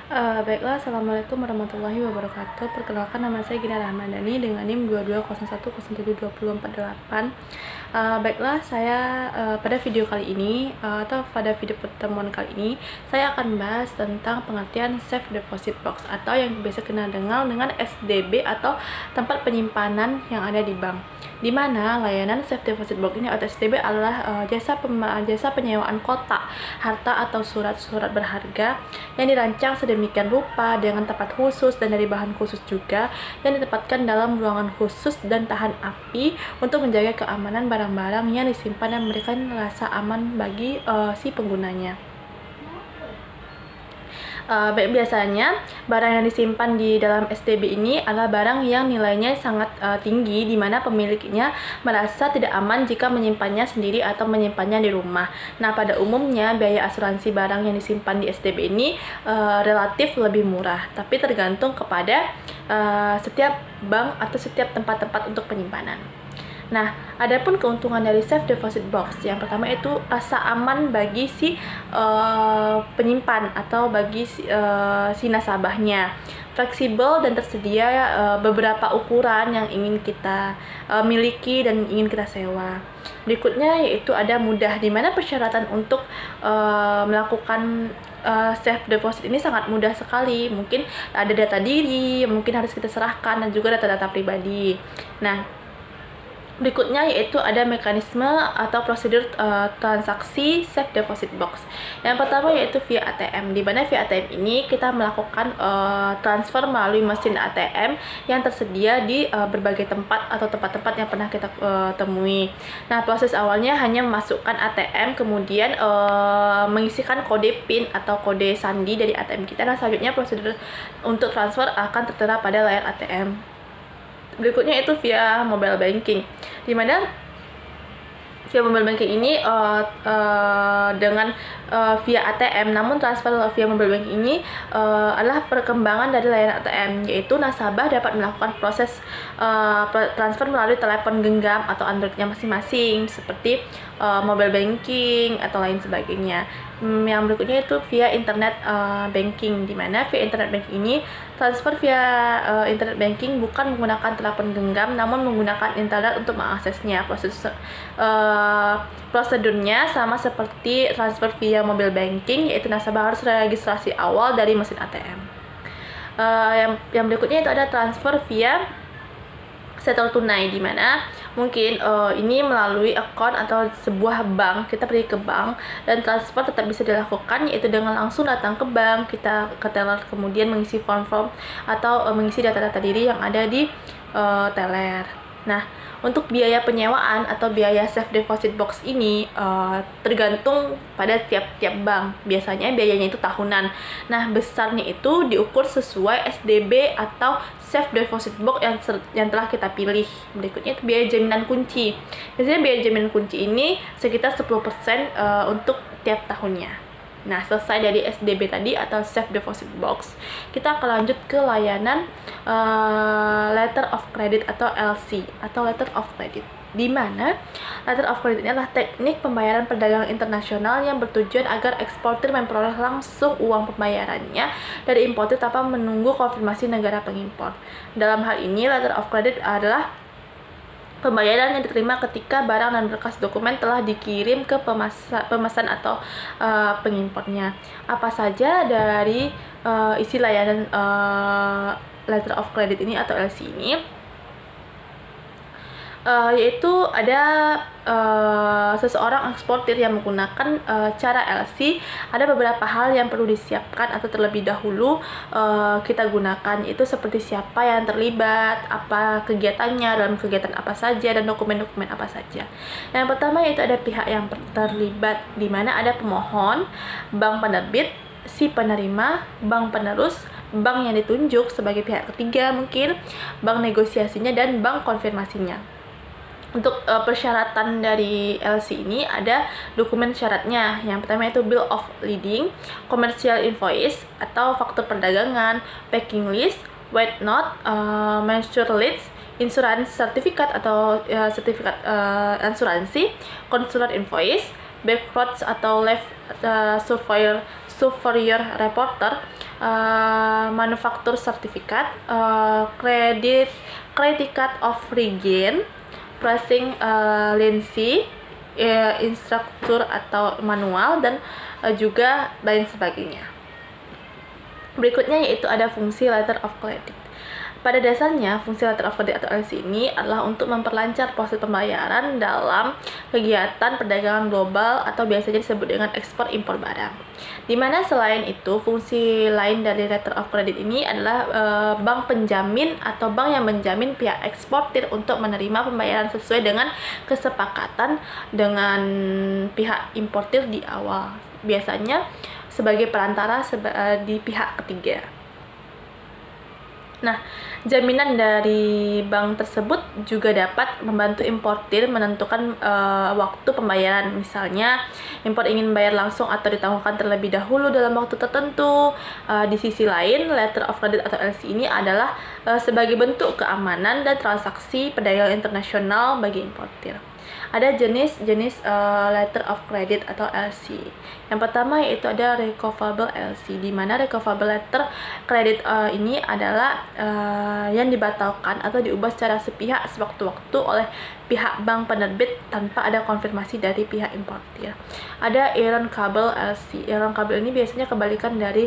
Baiklah, Assalamualaikum warahmatullahi wabarakatuh. Perkenalkan, nama saya Gina Rahmadani dengan NIM 2201072048. Baiklah, saya pada video kali ini atau pada video pertemuan kali ini saya akan membahas tentang pengertian Safe Deposit Box atau yang biasa kenal dengan SDB atau tempat penyimpanan yang ada di bank. Di mana layanan Safe Deposit Box ini atau SDB adalah jasa penyewaan kotak, harta atau surat-surat berharga yang dirancang sedemikian rupa dengan tempat khusus dan dari bahan khusus juga, yang ditempatkan dalam ruangan khusus dan tahan api untuk menjaga keamanan barang-barang yang disimpan dan memberikan rasa aman bagi si penggunanya. Biasanya barang yang disimpan di dalam SDB ini adalah barang yang nilainya sangat tinggi, di mana pemiliknya merasa tidak aman jika menyimpannya sendiri atau menyimpannya di rumah. Nah, pada umumnya biaya asuransi barang yang disimpan di SDB ini relatif lebih murah, tapi tergantung kepada setiap bank atau setiap tempat-tempat untuk penyimpanan. Nah, adapun keuntungan dari Safe Deposit Box, yang pertama itu rasa aman bagi si penyimpan atau bagi si nasabahnya. Fleksibel dan tersedia beberapa ukuran yang ingin kita miliki dan ingin kita sewa. Berikutnya yaitu ada mudah, di mana persyaratan untuk melakukan safe deposit ini sangat mudah sekali. Mungkin ada data diri, mungkin harus kita serahkan, dan juga data-data pribadi. Nah, berikutnya yaitu ada mekanisme atau prosedur transaksi Safe Deposit Box. Yang pertama yaitu via ATM, di mana via ATM ini kita melakukan transfer melalui mesin ATM yang tersedia di berbagai tempat atau tempat-tempat yang pernah kita temui. Nah, proses awalnya hanya memasukkan ATM, kemudian mengisikan kode PIN atau kode sandi dari ATM kita, dan selanjutnya prosedur untuk transfer akan tertera pada layar ATM. Berikutnya itu via mobile banking, di mana via mobile banking ini dengan via ATM, namun transfer via mobile banking ini adalah perkembangan dari layanan ATM, yaitu nasabah dapat melakukan proses transfer melalui telepon genggam atau Androidnya masing-masing, seperti mobile banking atau lain sebagainya. Yang berikutnya itu via internet banking, di mana via internet banking ini transfer via internet banking bukan menggunakan telepon genggam, namun menggunakan internet untuk mengaksesnya. Prosedurnya sama seperti transfer via mobile banking, yaitu nasabah harus registrasi awal dari mesin ATM. Yang berikutnya itu ada transfer via setor tunai, di mana mungkin ini melalui account atau sebuah bank, kita pergi ke bank dan transfer tetap bisa dilakukan, yaitu dengan langsung datang ke bank, kita ke teller, kemudian mengisi form-form atau mengisi data-data diri yang ada di teller. Nah, untuk biaya penyewaan atau biaya Safe Deposit Box ini tergantung pada tiap-tiap bank. Biasanya biayanya itu tahunan. Nah, besarnya itu diukur sesuai SDB atau Safe Deposit Box yang telah kita pilih. Berikutnya itu biaya jaminan kunci. Biasanya biaya jaminan kunci ini sekitar 10% untuk tiap tahunnya. Nah, selesai dari SDB tadi atau Safe Deposit Box, kita akan lanjut ke layanan Letter of Credit atau LC atau Letter of Credit, di mana Letter of Credit ini adalah teknik pembayaran perdagangan internasional yang bertujuan agar eksportir memperoleh langsung uang pembayarannya dari importir tanpa menunggu konfirmasi negara pengimpor. Dalam hal ini, Letter of Credit adalah pembayaran yang diterima ketika barang dan berkas dokumen telah dikirim ke pemesan atau pengimpornya. Apa saja dari isi layanan Letter of Credit ini atau LC ini? Yaitu ada seseorang eksportir yang menggunakan cara LC, ada beberapa hal yang perlu disiapkan atau terlebih dahulu kita gunakan, itu seperti siapa yang terlibat, apa kegiatannya, dalam kegiatan apa saja, dan dokumen-dokumen apa saja. Yang pertama yaitu ada pihak yang terlibat, di mana ada pemohon, bank penerbit, si penerima, bank penerus, bank yang ditunjuk sebagai pihak ketiga mungkin, bank negosiasinya, dan bank konfirmasinya. Untuk persyaratan dari LC ini ada dokumen syaratnya. Yang pertama itu Bill of Lading, Commercial Invoice atau faktur perdagangan, Packing List, Weight Note, Mensurer List, Insurance Certificate atau sertifikat asuransi, Consular Invoice, Backroads atau Life Superior Reporter, manufacture certificate, credit card of regain, pricing license, instruktur atau manual, dan juga lain sebagainya. Berikutnya yaitu ada fungsi letter of credit. Pada dasarnya, fungsi letter of credit atau LC ini adalah untuk memperlancar proses pembayaran dalam kegiatan perdagangan global atau biasanya disebut dengan ekspor impor barang. Dimana selain itu, fungsi lain dari letter of credit ini adalah bank penjamin atau bank yang menjamin pihak eksportir untuk menerima pembayaran sesuai dengan kesepakatan dengan pihak importir di awal. Biasanya sebagai perantara di pihak ketiga. Nah, jaminan dari bank tersebut juga dapat membantu importir menentukan waktu pembayaran. Misalnya, impor ingin bayar langsung atau ditangguhkan terlebih dahulu dalam waktu tertentu. Di sisi lain, letter of credit atau LC ini adalah sebagai bentuk keamanan dan transaksi perdagangan internasional bagi importir. Ada jenis-jenis letter of credit atau LC. Yang pertama yaitu ada recoverable LC, di mana recoverable letter credit ini adalah yang dibatalkan atau diubah secara sepihak sewaktu-waktu oleh pihak bank penerbit tanpa ada konfirmasi dari pihak importir. Ada irrevocable LC. Irrevocable ini biasanya kebalikan dari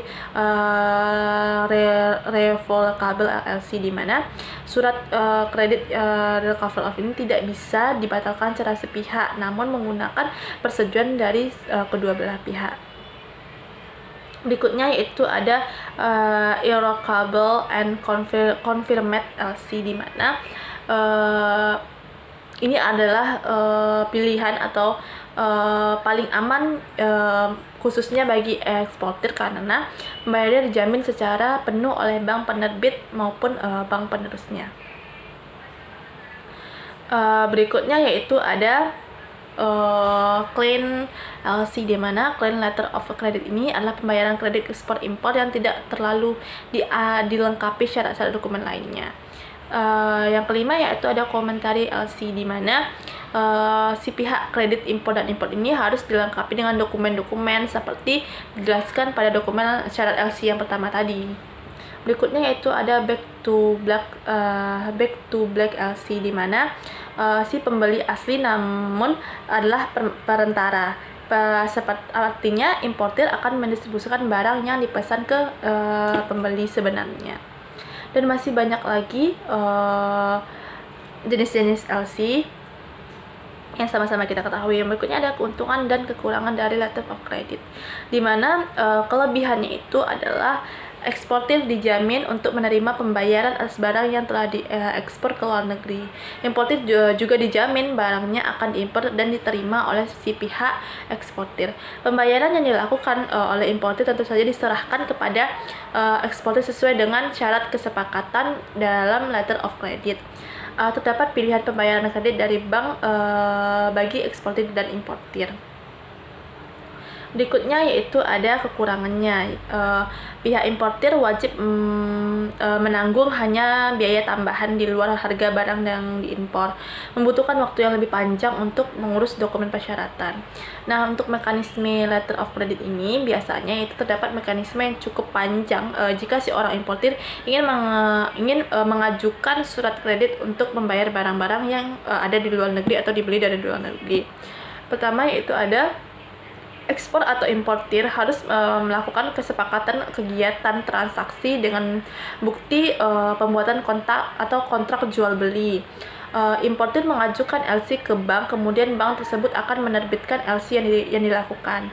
revocable LC, di mana surat kredit recoverable of ini tidak bisa dibatalkan secara sepihak, namun menggunakan persetujuan dari kedua belah pihak. Berikutnya yaitu ada irrevocable and confirmed LC, di mana ini adalah pilihan atau paling aman khususnya bagi eksportir karena pembayarannya dijamin secara penuh oleh bank penerbit maupun bank penerusnya. Berikutnya yaitu ada clean LC, di mana clean letter of credit ini adalah pembayaran kredit ekspor impor yang tidak terlalu dilengkapi syarat-syarat dokumen lainnya. Yang kelima yaitu ada komentari LC, di mana si pihak kredit impor dan import ini harus dilengkapi dengan dokumen-dokumen seperti dijelaskan pada dokumen syarat LC yang pertama tadi. Berikutnya yaitu ada back to black LC, di mana si pembeli asli namun adalah perantara. Artinya importir akan mendistribusikan barang yang dipesan ke pembeli sebenarnya. Dan masih banyak lagi jenis-jenis LC yang sama-sama kita ketahui. Yang berikutnya ada keuntungan dan kekurangan dari letter of credit, di mana kelebihannya itu adalah eksportir dijamin untuk menerima pembayaran atas barang yang telah diekspor ke luar negeri. Importir juga dijamin barangnya akan diimpor dan diterima oleh si pihak eksportir. Pembayaran yang dilakukan oleh importir tentu saja diserahkan kepada eksportir sesuai dengan syarat kesepakatan dalam letter of credit. Terdapat pilihan pembayaran kredit dari bank bagi eksportir dan importir. Berikutnya yaitu ada kekurangannya. Pihak importir wajib menanggung hanya biaya tambahan di luar harga barang yang diimpor, membutuhkan waktu yang lebih panjang untuk mengurus dokumen persyaratan. Nah, untuk mekanisme letter of credit ini biasanya itu terdapat mekanisme yang cukup panjang jika si orang importir ingin mengajukan surat kredit untuk membayar barang-barang yang ada di luar negeri atau dibeli dari luar negeri. Pertama yaitu ada ekspor atau importir harus melakukan kesepakatan kegiatan transaksi dengan bukti pembuatan kontrak jual beli. Importir mengajukan LC ke bank, kemudian bank tersebut akan menerbitkan LC yang dilakukan.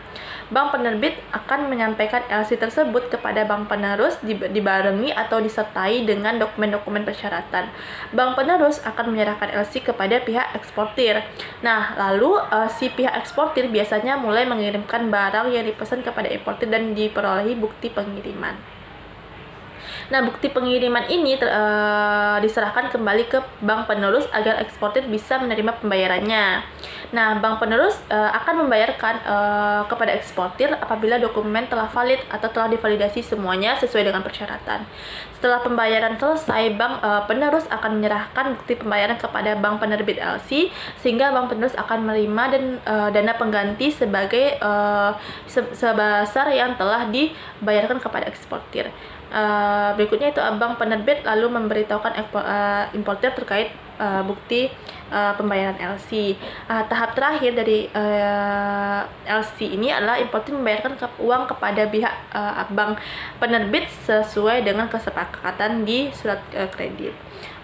Bank penerbit akan menyampaikan LC tersebut kepada bank penerus dibarengi atau disertai dengan dokumen-dokumen persyaratan. Bank penerus akan menyerahkan LC kepada pihak eksportir. Nah, lalu si pihak eksportir biasanya mulai mengirimkan barang yang dipesan kepada importir dan diperolehi bukti pengiriman. Nah, bukti pengiriman ini diserahkan kembali ke bank penerus agar eksportir bisa menerima pembayarannya. Nah, bank penerus akan membayarkan kepada eksportir apabila dokumen telah valid atau telah divalidasi semuanya sesuai dengan persyaratan. Setelah pembayaran selesai, bank penerus akan menyerahkan bukti pembayaran kepada bank penerbit LC, sehingga bank penerus akan menerima dana pengganti sebagai sebesar yang telah dibayarkan kepada eksportir. Berikutnya itu bank penerbit lalu memberitahukan importir terkait bukti pembayaran LC. Tahap terakhir dari LC ini adalah importir membayarkan uang kepada pihak bank penerbit sesuai dengan kesepakatan di surat kredit.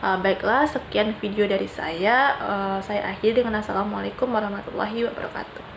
Baiklah, sekian video dari saya. Saya akhiri dengan assalamualaikum warahmatullahi wabarakatuh.